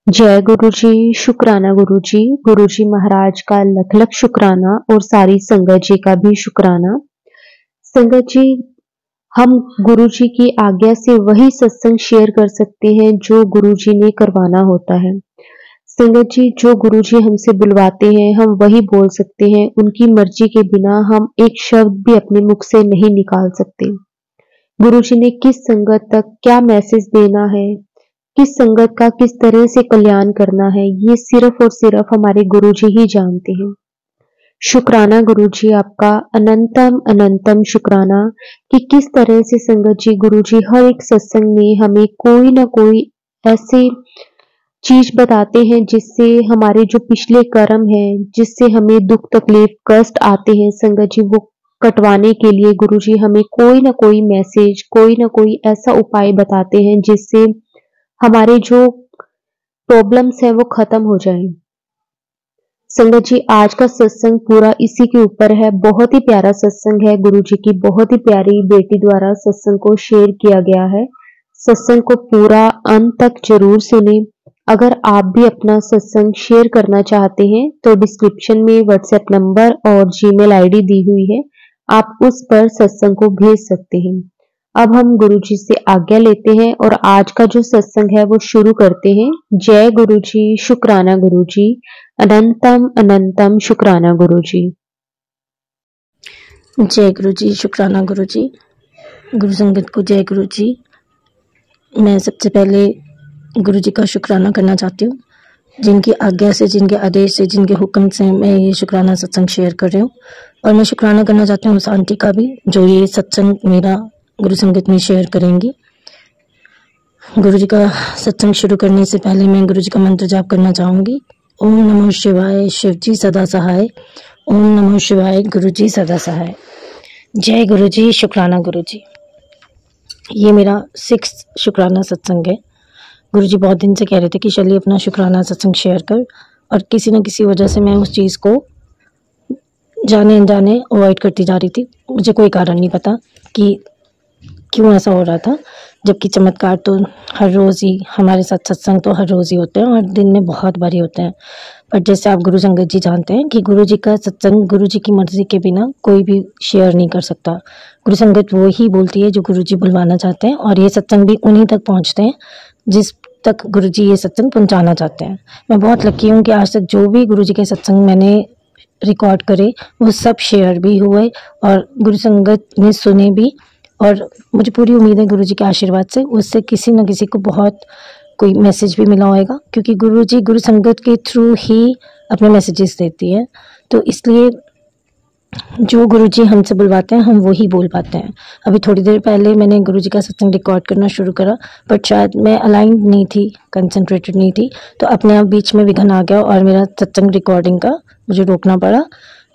जय गुरु जी, शुक्राना गुरु जी महाराज का लख लख शुक्राना और सारी संगत जी का भी शुक्राना। संगत जी, हम गुरु जी की आज्ञा से वही सत्संग शेयर कर सकते हैं जो गुरु जी ने करवाना होता है। संगत जी, जो गुरु जी हमसे बुलवाते हैं हम वही बोल सकते हैं। उनकी मर्जी के बिना हम एक शब्द भी अपने मुख से नहीं निकाल सकते। गुरु जी ने किस संगत तक क्या मैसेज देना है, किस संगत का किस तरह से कल्याण करना है, ये सिर्फ और सिर्फ हमारे गुरुजी ही जानते हैं। शुक्राना गुरुजी, आपका अनंतम अनंतम शुक्राना कि किस तरह से संगत जी गुरुजी हर एक सत्संग में हमें कोई ना कोई ऐसे चीज बताते हैं जिससे हमारे जो पिछले कर्म है, जिससे हमें दुख तकलीफ कष्ट आते हैं संगत जी, वो कटवाने के लिए गुरुजी हमें कोई ना कोई मैसेज, कोई ना कोई ऐसा उपाय बताते हैं जिससे हमारे जो प्रॉब्लम्स है वो खत्म हो जाए। संगत जी, आज का सत्संग पूरा इसी के ऊपर है। बहुत ही प्यारा सत्संग है, गुरु जी की बहुत ही प्यारी बेटी द्वारा सत्संग को शेयर किया गया है। सत्संग को पूरा अंत तक जरूर सुने। अगर आप भी अपना सत्संग शेयर करना चाहते हैं तो डिस्क्रिप्शन में व्हाट्सएप नंबर और जीमेल आईडी दी हुई है, आप उस पर सत्संग को भेज सकते हैं। अब हम गुरु जी से आज्ञा लेते हैं और आज का जो सत्संग है वो शुरू करते हैं। जय गुरु जी, शुक्राना गुरु जी, अनंतम अनंतम शुक्राना गुरु जी। जय गुरु जी, शुक्राना गुरु जी। गुरु संगत को जय गुरु जी। मैं सबसे पहले गुरु जी का शुक्राना करना चाहती हूँ, जिनकी आज्ञा से, जिनके आदेश से, जिनके हुक्म से मैं ये शुक्राना सत्संग शेयर कर रही हूँ। और मैं शुक्राना करना चाहती हूँ उस आंटी का भी जो ये सत्संग मेरा गुरु संगत में शेयर करेंगी। गुरु जी का सत्संग शुरू करने से पहले मैं गुरु जी का मंत्र जाप करना चाहूँगी। ओम नमो शिवाय, शिव जी सदा सहाय। ओम नमो शिवाय, गुरु जी सदा सहाय। जय गुरु जी, शुक्राना गुरु जी। ये मेरा 6th शुक्राना सत्संग है। गुरु जी बहुत दिन से कह रहे थे कि चलिए अपना शुक्राना सत्संग शेयर कर, और किसी न किसी वजह से मैं उस चीज़ को जाने अनजाने अवॉइड करती जा रही थी। मुझे कोई कारण नहीं पता कि क्यों ऐसा हो रहा था, जबकि चमत्कार तो हर रोज़ ही, हमारे साथ सत्संग तो हर रोज़ ही होते हैं और दिन में बहुत बारी होते हैं। पर जैसे आप गुरु संगत जी जानते हैं कि गुरु जी का सत्संग गुरु जी की मर्जी के बिना कोई भी शेयर नहीं कर सकता। गुरु संगत वो ही बोलती है जो गुरु जी बुलवाना चाहते हैं, और ये सत्संग भी उन्हीं तक पहुँचते हैं जिस तक गुरु जी ये सत्संग पहुँचाना चाहते हैं। मैं बहुत लकी हूँ कि आज तक जो भी गुरु जी के सत्संग मैंने रिकॉर्ड करे वो सब शेयर भी हुए और गुरु संगत ने सुने भी, और मुझे पूरी उम्मीद है गुरु जी के आशीर्वाद से उससे किसी न किसी को बहुत कोई मैसेज भी मिला होगा, क्योंकि गुरु जी गुरु संगत के थ्रू ही अपने मैसेजेस देती है। तो इसलिए जो गुरु जी हमसे बुलवाते हैं हम वो ही बोल पाते हैं। अभी थोड़ी देर पहले मैंने गुरु जी का सत्संग रिकॉर्ड करना शुरू करा, बट शायद मैं अलाइंड नहीं थी, कंसंट्रेटेड नहीं थी, तो अपने आप बीच में विघ्न आ गया और मेरा सत्संग रिकॉर्डिंग का मुझे रोकना पड़ा।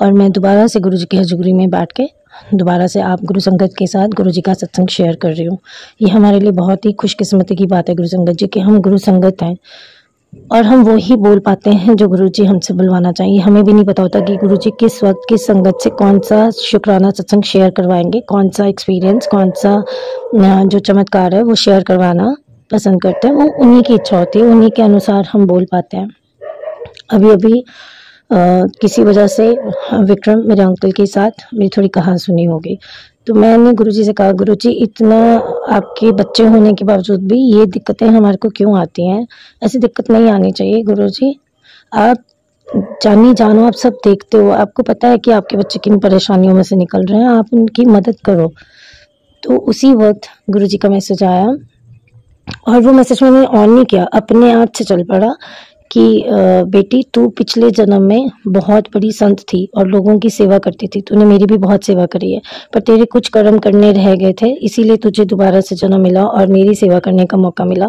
और मैं दोबारा से गुरु जी की हजूरी में बैठ के दोबारा से आप गुरु संगत के साथ गुरु जी का सत्संग शेयर कर रही हूँ। ये हमारे लिए बहुत ही खुशकिस्मती की बात है गुरु संगत जी कि हम गुरु संगत हैं और हम वो ही बोल पाते हैं जो गुरु जी हमसे बुलवाना चाहिए। हमें भी नहीं पता होता कि गुरु जी किस वक्त किस संगत से कौन सा शुक्राना सत्संग शेयर करवाएंगे, कौन सा एक्सपीरियंस, कौन सा जो चमत्कार है वो शेयर करवाना पसंद करते हैं। वो उन्हीं की इच्छा होती है, उन्हीं के अनुसार हम बोल पाते हैं। अभी अभी किसी वजह से विक्रम मेरे अंकल के साथ मेरी थोड़ी कहासुनी हो गई, तो मैंने गुरुजी से कहा, गुरुजी इतना आपके बच्चे होने के बावजूद भी ये दिक्कतें हमारे को क्यों आती हैं? ऐसी दिक्कत नहीं आनी चाहिए गुरुजी। आप जानी जानो, आप सब देखते हो, आपको पता है कि आपके बच्चे किन परेशानियों में से निकल रहे हैं, आप उनकी मदद करो। तो उसी वक्त गुरुजी का मैसेज आया और वो मैसेज मैंने ऑन नहीं किया, अपने आप से चल पड़ा कि बेटी तू पिछले जन्म में बहुत बड़ी संत थी और लोगों की सेवा करती थी, तूने मेरी भी बहुत सेवा करी है, पर तेरे कुछ कर्म करने रह गए थे, इसीलिए तुझे दोबारा से जन्म मिला और मेरी सेवा करने का मौका मिला।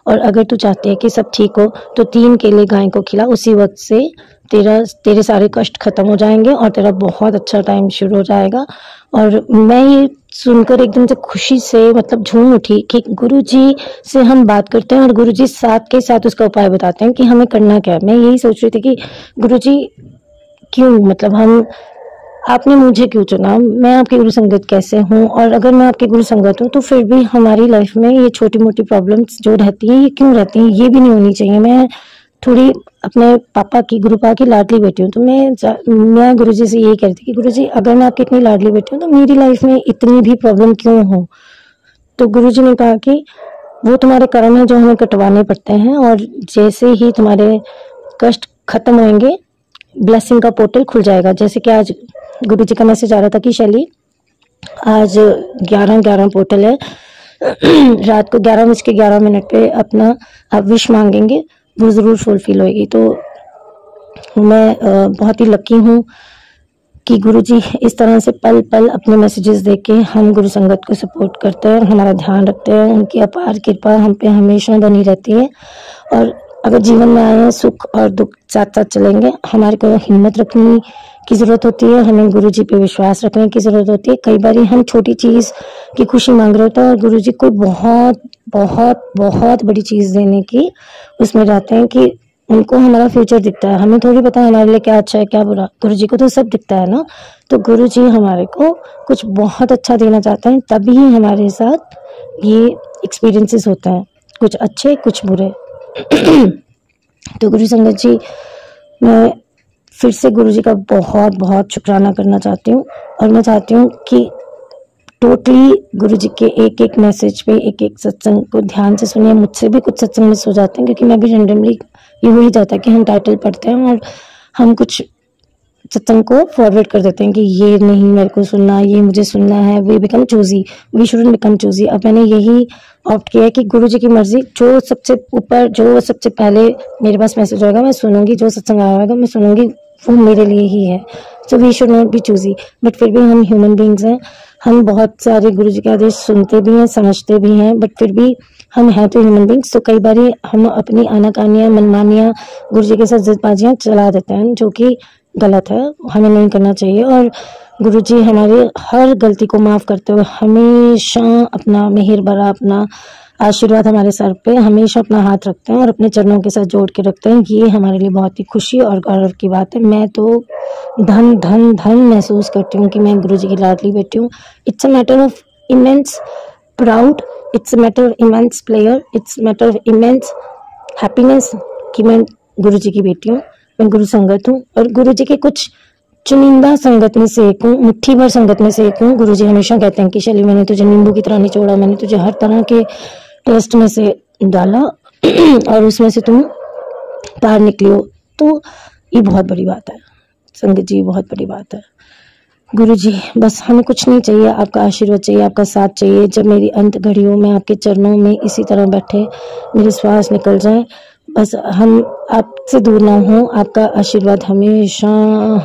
और अगर तू चाहती है कि सब ठीक हो तो 3 केले गाय को खिला, उसी वक्त से तेरे सारे कष्ट खत्म हो जाएंगे और तेरा बहुत अच्छा टाइम शुरू हो जाएगा। और मैं ये सुनकर एकदम से खुशी से मतलब झूम उठी कि गुरुजी से हम बात करते हैं और गुरुजी साथ के साथ उसका उपाय बताते हैं कि हमें करना क्या है। मैं यही सोच रही थी कि गुरुजी क्यों, मतलब हम आपने मुझे क्यों चुना, मैं आपकी गुरु संगत कैसे हूँ, और अगर मैं आपकी गुरु संगत हूँ तो फिर भी हमारी लाइफ में ये छोटी मोटी प्रॉब्लम्स जो रहती हैं ये क्यों रहती हैं, ये भी नहीं होनी चाहिए। मैं थोड़ी अपने पापा की, गुरु पापा की लाडली बेटी हूँ, तो मैं गुरु जी से यही कहती कि गुरु जी अगर मैं आपकी इतनी लाडली बेटी हूँ तो मेरी लाइफ में इतनी भी प्रॉब्लम क्यों हो। तो गुरु जी ने कहा कि वो तुम्हारे कर्म है जो हमें कटवाने पड़ते हैं, और जैसे ही तुम्हारे कष्ट खत्म होंगे ब्लेसिंग का पोर्टल खुल जाएगा। जैसे कि आज गुरु जी का मैसेज आ रहा था कि शैली आज 11-11 पोर्टल है रात को 11:11 पे अपना आप विश मांगेंगे, वो ज़रूर फुलफिल होगी। तो मैं बहुत ही लकी हूँ कि गुरु जी इस तरह से पल पल अपने मैसेजेस देके हम गुरु संगत को सपोर्ट करते हैं और हमारा ध्यान रखते हैं। उनकी अपार कृपा हम पे हमेशा बनी रहती है। और अगर जीवन में आए हैं सुख और दुख साथ साथ चलेंगे, हमारे को हिम्मत रखने की ज़रूरत होती है, हमें गुरु जी पे विश्वास रखने की ज़रूरत होती है। कई बार हम छोटी चीज़ की खुशी मांग रहे होते हैं और गुरु जी को बहुत बहुत बहुत बड़ी चीज़ देने की उसमें रहते हैं कि उनको हमारा फ्यूचर दिखता है। हमें थोड़ी पता है हमारे लिए क्या अच्छा है क्या बुरा, गुरु जी को तो सब दिखता है ना। तो गुरु जी हमारे को कुछ बहुत अच्छा देना चाहते हैं, तभी हमारे साथ ये एक्सपीरियंसेस होते हैं, कुछ अच्छे कुछ बुरे। तो गुरु संगत जी, मैं फिर से गुरु जी का बहुत बहुत शुक्राना करना चाहती हूँ, और मैं चाहती हूँ कि टोटली गुरु जी के एक एक मैसेज पे, एक एक सत्संग को ध्यान से सुनिए। मुझसे भी कुछ सत्संग मिस हो जाते हैं क्योंकि मैं भी रेंडमली, ये हो ही जाता है कि हम टाइटल पढ़ते हैं और हम कुछ सत्संग को फॉरवर्ड कर देते हैं कि ये नहीं मेरे को सुनना, ये मुझे सुनना है। We become choosy, we shouldn't become choosy. अब मैंने यही ऑप्ट किया है कि गुरु जी की मर्जी, जो सबसे ऊपर, जो सबसे पहले मेरे पास मैसेज होगा मैं सुनूंगी, जो सत्संग आया होगा मैं सुनूंगी, वो मेरे लिए ही है। So we should not be choosy. But फिर भी हम ह्यूमन बींग्स हैं, हम बहुत सारे गुरु जी के आदेश सुनते भी हैं, समझते भी हैं, बट फिर भी हम हैं तो ह्यूमन बींग्स। तो कई बार हम अपनी आनाकानियां, मनमानियां, गुरु जी के साथ जल्दबाजियां चला देते हैं, जो कि गलत है, हमें नहीं करना चाहिए। और गुरु जी हमारे हर गलती को माफ करते हुए हमेशा अपना मेहर भरा, अपना आशीर्वाद हमारे सर पे हमेशा अपना हाथ रखते हैं और अपने चरणों के साथ जोड़ के रखते हैं। ये हमारे लिए बहुत ही खुशी और गौरव की बात है। मैं तो धन धन धन महसूस करती हूँ कि मैं गुरु जी की लाडली बेटी हूँ। It's a matter of immense proud, it's a matter of immense player, it's matter of immense happiness कि मैं गुरु जी की बेटी हूँ, मैं गुरु संगत हूँ, और गुरु जी के कुछ चुनिंदा संगत में से एक हूँ, मुट्ठी भर संगत में से एक हूँ। गुरु जी हमेशा कहते हैं कि शैली मैंने तुझे नींबू की तरह निचोड़ा, मैंने तुझे हर तरह के टेस्ट में से डाला और उसमें से तुम पार निकली हो। तो ये बहुत बड़ी बात है संगत जी, बहुत बड़ी बात है। गुरु जी बस हमें कुछ नहीं चाहिए, आपका आशीर्वाद चाहिए, आपका साथ चाहिए। जब मेरी अंत घड़ी हो, मैं आपके चरणों में इसी तरह बैठे मेरी श्वास निकल जाए, बस हम आपसे दूर ना हो। आपका आशीर्वाद हमेशा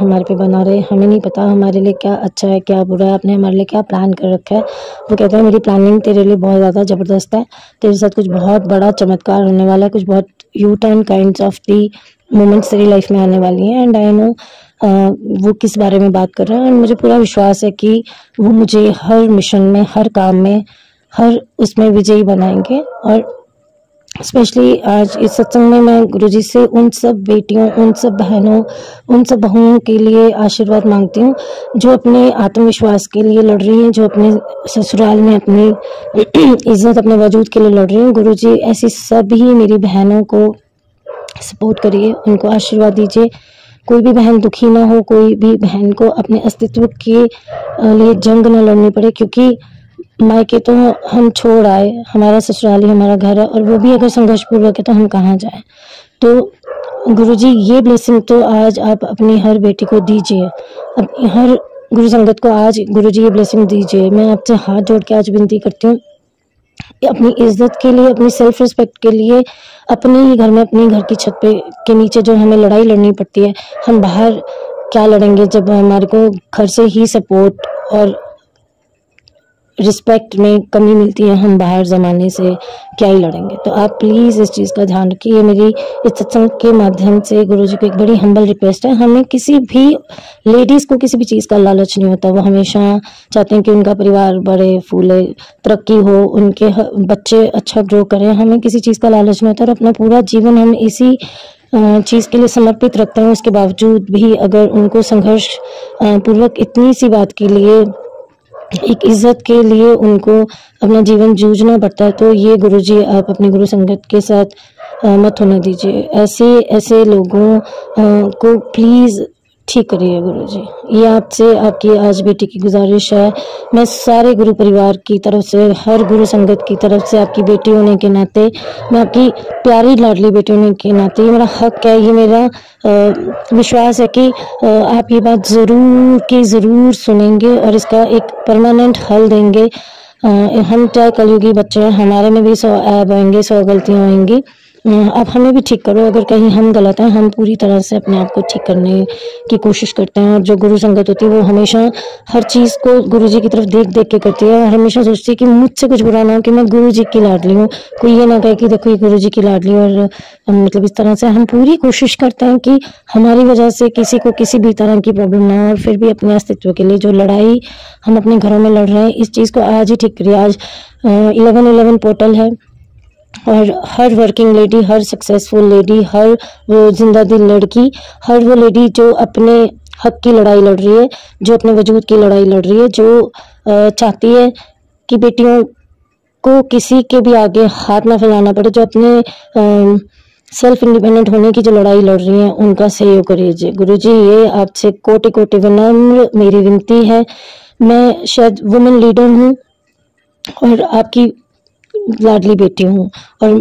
हमारे पे बना रहे। हमें नहीं पता हमारे लिए क्या अच्छा है क्या बुरा है, आपने हमारे लिए क्या प्लान कर रखा है। वो कहते हैं मेरी प्लानिंग तेरे लिए बहुत ज़्यादा ज़बरदस्त है, तेरे साथ कुछ बहुत बड़ा चमत्कार होने वाला है, कुछ बहुत U turn kind of the moments तेरी लाइफ में आने वाली हैं। एंड आई नो वो किस बारे में बात कर रहे हैं, और मुझे पूरा विश्वास है कि वो मुझे हर मिशन में, हर काम में, हर उसमें विजयी बनाएंगे। और स्पेशली आज इस सत्संग में मैं गुरुजी से उन सब बेटियों, उन सब बहनों, उन सब बहुओं के लिए आशीर्वाद मांगती हूँ जो अपने आत्मविश्वास के लिए लड़ रही हैं, जो अपने ससुराल में अपनी इज्जत, अपने वजूद के लिए लड़ रही हैं। गुरुजी ऐसी सभी मेरी बहनों को सपोर्ट करिए, उनको आशीर्वाद दीजिए। कोई भी बहन दुखी ना हो, कोई भी बहन को अपने अस्तित्व के लिए जंग न लड़नी पड़े, क्योंकि मायके तो हम छोड़ आए, हमारा ससुराल ही हमारा घर है, और वो भी अगर संघर्षपूर्वक है तो हम कहाँ जाएं। तो गुरुजी ये ब्लेसिंग तो आज आप अपनी हर बेटी को दीजिए, अपनी हर गुरु संगत को आज गुरुजी ये ब्लेसिंग दीजिए। मैं आपसे हाथ जोड़ के आज विनती करती हूँ, अपनी इज्जत के लिए, अपनी सेल्फ रिस्पेक्ट के लिए, अपने ही घर में, अपनी घर की छत पे के नीचे जो हमें लड़ाई लड़नी पड़ती है, हम बाहर क्या लड़ेंगे जब हमारे को घर से ही सपोर्ट और रिस्पेक्ट में कमी मिलती है, हम बाहर ज़माने से क्या ही लड़ेंगे। तो आप प्लीज़ इस चीज़ का ध्यान रखिए। ये मेरी इस सत्संग के माध्यम से गुरुजी को एक बड़ी हम्बल रिक्वेस्ट है। हमें किसी भी लेडीज़ को किसी भी चीज़ का लालच नहीं होता, वो हमेशा चाहते हैं कि उनका परिवार बढ़े फूले, तरक्की हो, उनके बच्चे अच्छा ग्रो करें। हमें किसी चीज़ का लालच नहीं होता, और अपना पूरा जीवन हम इसी चीज़ के लिए समर्पित रखते हैं, उसके बावजूद भी अगर उनको संघर्ष पूर्वक इतनी सी बात के लिए, एक इज्जत के लिए उनको अपना जीवन जूझना पड़ता है, तो ये गुरुजी आप अपनी गुरु संगत के साथ मत होने दीजिए। ऐसे लोगों को प्लीज़ ठीक करिए गुरुजी। ये आपसे आपकी आज बेटी की गुजारिश है। मैं सारे गुरु परिवार की तरफ से, हर गुरु संगत की तरफ से, आपकी बेटी होने के नाते, मैं आपकी प्यारी लाडली बेटी होने के नाते, ये मेरा हक है, ये मेरा विश्वास है कि आप ये बात ज़रूर की ज़रूर सुनेंगे और इसका एक परमानेंट हल देंगे। हम चाहे कलयुगी बच्चे हैं, हमारे में भी 100 ऐब होंगे, 100 गलतियाँ होंगी। आप हमें भी ठीक करो, अगर कहीं हम गलत हैं, हम पूरी तरह से अपने आप को ठीक करने की कोशिश करते हैं। और जो गुरु संगत होती है वो हमेशा हर चीज़ को गुरुजी की तरफ देख देख के करती है, और हमेशा सोचती है कि मुझसे कुछ बुरा ना हो, कि मैं गुरुजी की लाडली हूँ। कोई ये ना कहे कि देखो ये गुरुजी की लाडली, और मतलब इस तरह से हम पूरी कोशिश करते हैं कि हमारी वजह से किसी को किसी भी तरह की प्रॉब्लम ना हो। और फिर भी अपने अस्तित्व के लिए जो लड़ाई हम अपने घरों में लड़ रहे हैं, इस चीज़ को आज ही ठीक करिए। आज 1111 पोर्टल है, और हर वर्किंग लेडी, हर सक्सेसफुल लेडी, हर वो जिंदा दिल लड़की, हर वो लेडी जो अपने हक की लड़ाई लड़ रही है, जो अपने वजूद की लड़ाई लड़ रही है, जो चाहती है कि बेटियों को किसी के भी आगे हाथ ना फैलाना पड़े, जो अपने सेल्फ इंडिपेंडेंट होने की जो लड़ाई लड़ रही हैं, उनका सहयोग करिए गुरुजी। ये आपसे कोटि कोटि विनम्र मेरी विनती है। मैं शायद वुमेन लीडर हूँ और आपकी लाडली बेटी हूँ, और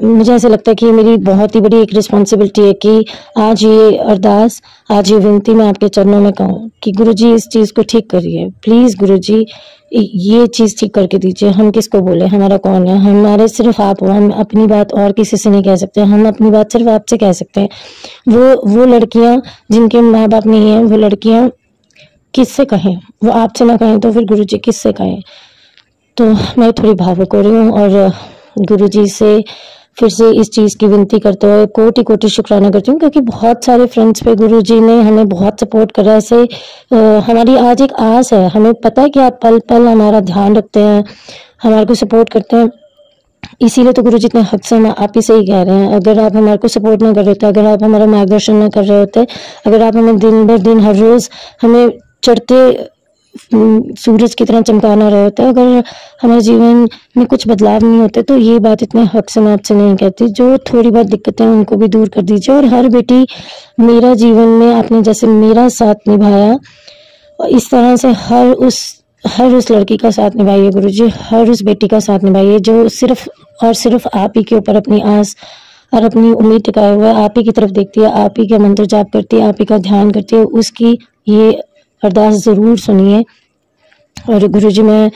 मुझे ऐसा लगता है कि मेरी बहुत ही बड़ी एक रिस्पॉन्सिबिलिटी है कि आज ये अरदास, आज ये विनती मैं आपके चरणों में कहूँ कि गुरुजी इस चीज़ को ठीक करिए प्लीज़। गुरुजी ये चीज़ ठीक करके दीजिए। हम किसको बोले, हमारा कौन है, हमारे सिर्फ आप हो। हम अपनी बात और किसी से नहीं कह सकते, हम अपनी बात सिर्फ आपसे कह सकते हैं। वो लड़कियाँ जिनके माँ बाप नहीं हैं, वो लड़कियाँ किससे कहें, वो आपसे ना कहें तो फिर गुरुजी किससे कहें। तो मैं थोड़ी भावुक हो रही हूँ, और गुरुजी से फिर से इस चीज़ की विनती करते हुए कोटि कोटि शुक्राना करती हूँ, क्योंकि बहुत सारे फ्रेंड्स पे गुरुजी ने हमें बहुत सपोर्ट करा। ऐसे हमारी आज एक आस है, हमें पता है कि आप पल पल हमारा ध्यान रखते हैं, हमारे को सपोर्ट करते हैं। इसीलिए तो गुरुजी इतने हक से हम आप ही से ही कह रहे हैं। अगर आप हमारे को सपोर्ट ना कर रहे होते, अगर आप हमारा मार्गदर्शन ना कर रहे होते, अगर आप हमें दिन भर दिन हर रोज़ हमें चढ़ते सूरज की तरह चमकाना रहे होते, अगर हमारे जीवन में कुछ बदलाव नहीं होते, तो ये बात इतने हक से मैं आपसे नहीं कहती। जो थोड़ी बहुत दिक्कतें हैं उनको भी दूर कर दीजिए। और हर बेटी, मेरा जीवन में आपने जैसे मेरा साथ निभाया, इस तरह से हर उस लड़की का साथ निभाइए गुरुजी, हर उस बेटी का साथ निभाइए जो सिर्फ और सिर्फ आप ही के ऊपर अपनी आस और अपनी उम्मीद टिकाए हुए आप ही की तरफ देखती है, आप ही का मंत्र जाप करती है, आप ही का ध्यान करती है। उसकी ये अरदास ज़रूर सुनिए। और गुरुजी मैं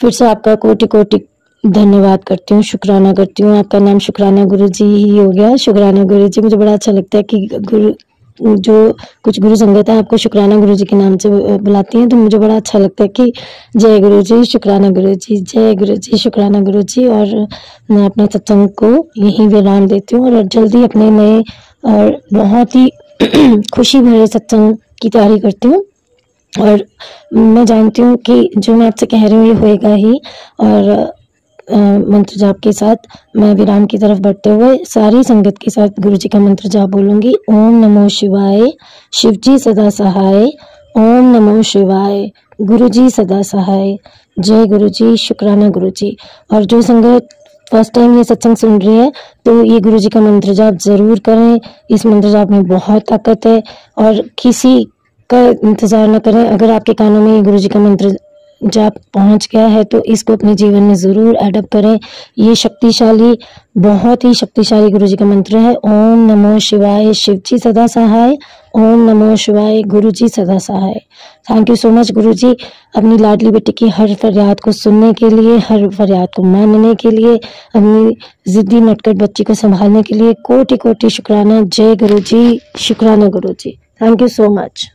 फिर से आपका कोटि कोटि धन्यवाद करती हूँ, शुक्राना करती हूँ। आपका नाम शुक्राना गुरुजी ही हो गया। शुक्राना गुरुजी, मुझे बड़ा अच्छा लगता है कि जो कुछ गुरु संगत है आपको शुक्राना गुरुजी के नाम से बुलाती हैं, तो मुझे बड़ा अच्छा लगता है कि जय गुरुजी, शुक्राना गुरुजी, जय गुरुजी, शुक्राना गुरुजी। और मैं अपने सत्संग को यहीं विराम देती हूँ, और जल्दी अपने नए और बहुत ही खुशी भरे सत्संग की तैयारी करती हूँ। और मैं जानती हूँ कि जो मैं आपसे कह रही हूँ ये होएगा ही। और मंत्र जाप के साथ मैं विराम की तरफ बढ़ते हुए सारी संगत के साथ गुरुजी का मंत्र जाप बोलूंगी। ओम नमो शिवाय, शिवजी सदा सहाय। ओम नमो शिवाय, गुरुजी सदा सहाय। जय गुरुजी, शुक्राना गुरुजी। और जो संगत फर्स्ट टाइम ये सत्संग सुन रही है, तो ये गुरुजी का मंत्र जाप जरूर करें। इस मंत्र जाप में बहुत ताकत है, और किसी का इंतजार न करें। अगर आपके कानों में ये गुरुजी का मंत्र जाप पहुंच गया है, तो इसको अपने जीवन में जरूर एडप्ट करें। ये शक्तिशाली, बहुत ही शक्तिशाली गुरुजी का मंत्र है। ओम नमो शिवाय, शिवजी सदा सहाय। ओम नमो शिवाय, गुरुजी सदा सहाय। थैंक यू सो मच गुरुजी, अपनी लाडली बेटी की हर फरियाद को सुनने के लिए, हर फरियाद को मानने के लिए, अपनी जिद्दी नटखट बच्ची को संभालने के लिए। कोटि कोटि शुक्राना। जय गुरुजी, शुक्राना गुरुजी। Thank you so much.